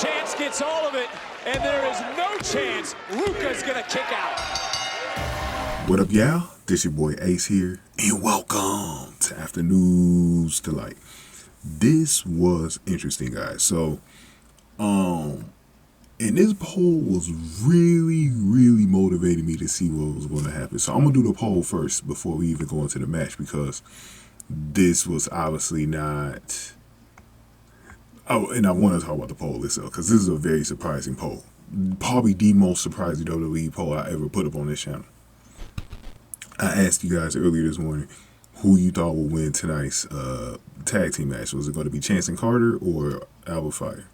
Chance gets all of it, and there is no chance Ruca's gonna kick out. What up, y'all? This your boy Ace here, and welcome to Afternoons Delight. This was interesting, guys. So, and this poll was really motivating me to see what was going to happen. So I'm gonna do the poll first before we even go into the match, because this was obviously not. Oh, and I want to talk about the poll itself, because this is a very surprising poll. Probably the most surprising WWE poll I ever put up on this channel. I asked you guys earlier this morning who you thought would win tonight's tag team match. Was it going to be Chance and Carter or Alba Fyre?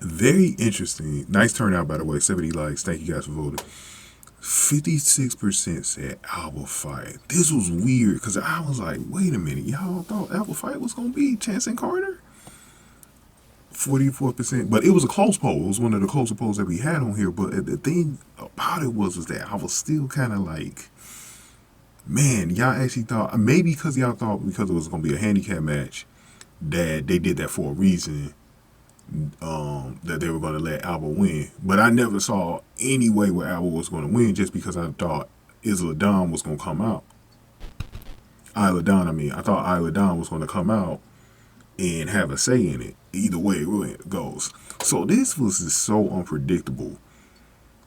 Very interesting. Nice turnout, by the way. 70 likes. Thank you guys for voting. 56% said Alba Fyre. This was weird, because I was like, wait a minute. Y'all thought Alba Fyre was going to be Chance and Carter? 44%. But it was a close poll. It was one of the closer polls that we had on here. But the thing about it was that I was still kind of like, man, y'all actually thought, maybe because y'all thought because it was going to be a handicap match, that they did that for a reason, that they were going to let Alba win. But I never saw any way where Alba was going to win, just because I thought Isla Dawn was going to come out. Isla Dawn, I thought Isla Dawn was going to come out and have a say in it. Either way it goes. So this was just so unpredictable.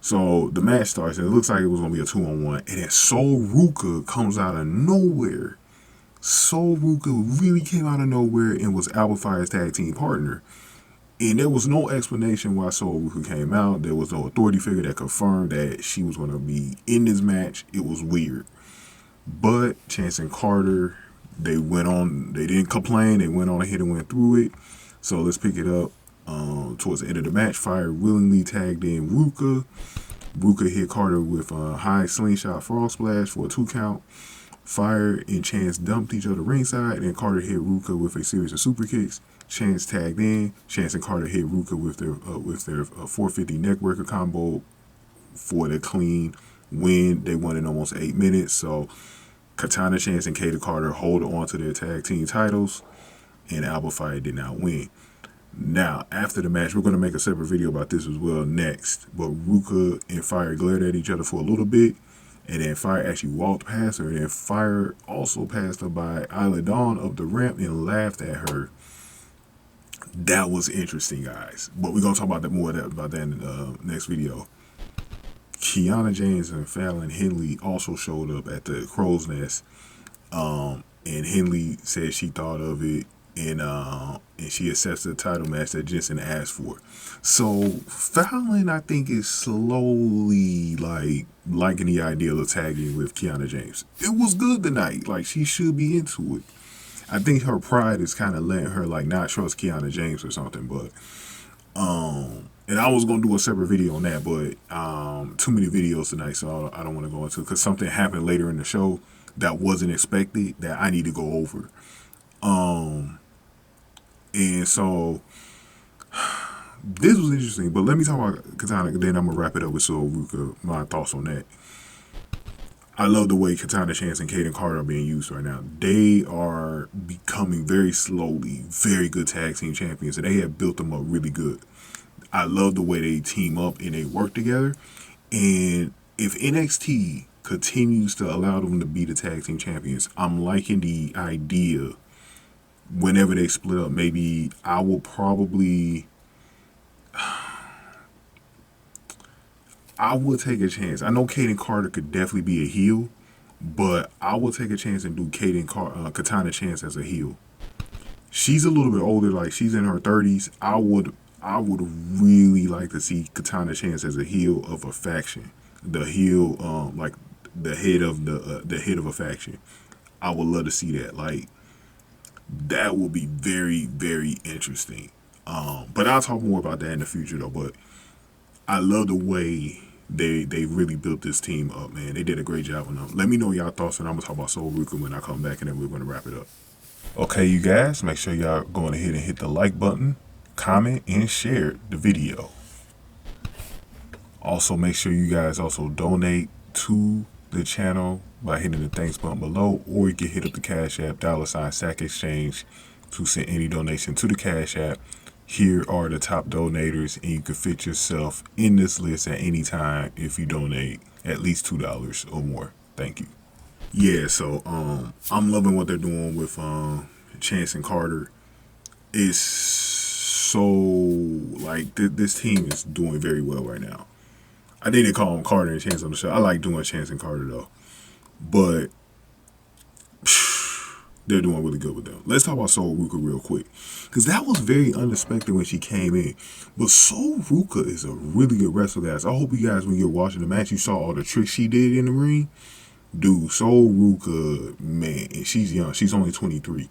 So the match starts, and it looks like it was going to be a 2-on-1. And then Sol Ruka comes out of nowhere. Sol Ruka really came out of nowhere and was Alba Fyre's tag team partner. And there was no explanation why Sol Ruka came out. There was no authority figure that confirmed that she was going to be in this match. It was weird. But Chance and Carter, they went on. They didn't complain. They went on ahead and went through it. So let's pick it up. Towards the end of the match, Fyre willingly tagged in Ruca. Ruca hit Carter with a high slingshot frog splash for a 2 count. Fyre and Chance dumped each other ringside, and Carter hit Ruca with a series of super kicks. Chance tagged in. Chance and Carter hit Ruca with their 450 neckbreaker combo for the clean win. They won in almost 8 minutes. So Katana, Chance, and Kayden Carter hold on to their tag team titles, and Alba Fyre did not win. Now, after the match, we're going to make a separate video about this as well next. But Ruca and Fyre glared at each other for a little bit, and then Fyre actually walked past her, and then Fyre also passed her by Isla Dawn up the ramp and laughed at her. That was interesting, guys. But we're going to talk about that more about that in the next video. Kiana James and Fallon Henley also showed up at the Crow's Nest. And Henley said she thought of it, and she accepts the title match that Jensen asked for. So Fallon, I think, is slowly liking the idea of tagging with Kiana James. It was good tonight. Like, she should be into it. I think her pride is kind of letting her not trust Kiana James or something. But and I was gonna do a separate video on that, but too many videos tonight, so I don't want to go into it, because something happened later in the show that wasn't expected that I need to go over. And so this was interesting, but let me talk about Katana, then I'm gonna wrap it up with Sol Ruka, my thoughts on that. I love the way Katana, Chance, and Kayden Carter are being used right now. They are becoming very slowly very good tag team champions, and they have built them up really good. I love the way they team up and they work together. And if NXT continues to allow them to be the tag team champions, I'm liking the idea. Whenever they split up, maybe I will probably, I will take a chance. I know Kayden Carter could definitely be a heel, but I will take a chance and do Katana Chance as a heel. She's a little bit older, she's in her 30s. I would really like to see Katana Chance as a heel of a faction. The heel, the head of a faction. I would love to see that. That will be very, very interesting. But I'll talk more about that in the future, though. But I love the way they really built this team up, man. They did a great job on them. Let me know y'all thoughts, and I'm gonna talk about Sol Ruka when I come back, and then we're gonna wrap it up. Okay, you guys, make sure y'all going ahead and hit the like button, comment, and share the video. Also, make sure you guys also donate to the channel by hitting the thanks button below, or you can hit up the Cash App, $SAC Exchange, to send any donation to the Cash App Here are the top donators, and you can fit yourself in this list at any time if you donate at least $2 or more. Thank you. Yeah, so I'm loving what they're doing with Chance and Carter. It's so like this team is doing very well right now. I think they call them Carter and Chance on the show. I like doing Chance and Carter though, but they're doing really good with them. Let's talk about Sol Ruka real quick, because that was very unexpected when she came in. But Sol Ruka is a really good wrestler, guys. I hope you guys, when you're watching the match, you saw all the tricks she did in the ring. Dude, Sol Ruka, man, and she's young. She's only 23.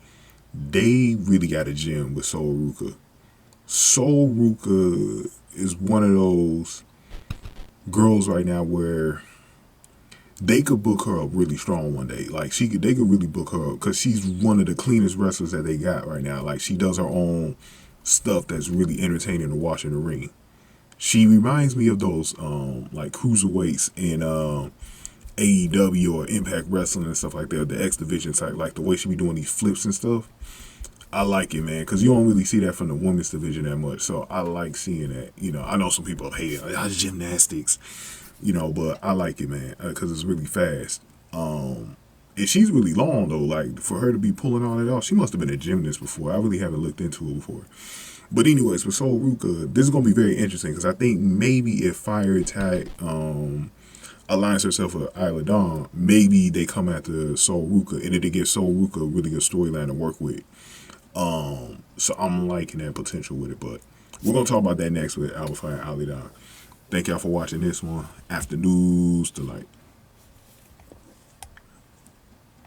They really got a gem with Sol Ruka. Sol Ruka is one of those girls right now where they could book her up really strong one day. Like they could really book her up because she's one of the cleanest wrestlers that they got right now. Like she does her own stuff that's really entertaining to watch in the ring. She reminds me of those like cruiserweights in AEW or Impact Wrestling and stuff like that, the X Division type, like the way she be doing these flips and stuff. I like it, man, because you don't really see that from the women's division that much. So I like seeing that. You know, I know some people hate gymnastics, you know, but I like it, man, because it's really fast. And she's really long though. Like for her to be pulling all that off, she must have been a gymnast before. I really haven't looked into it before. But anyways, with Sol Ruka, this is gonna be very interesting because I think maybe if Fyre Attack aligns herself with Isla Dawn, maybe they come after Sol Ruka, and then they give Sol Ruka a really good storyline to work with. So I'm liking that potential with it, but we're gonna talk about that next with Alba Fyre and Isla Dawn. Thank y'all for watching this one. After News Delight.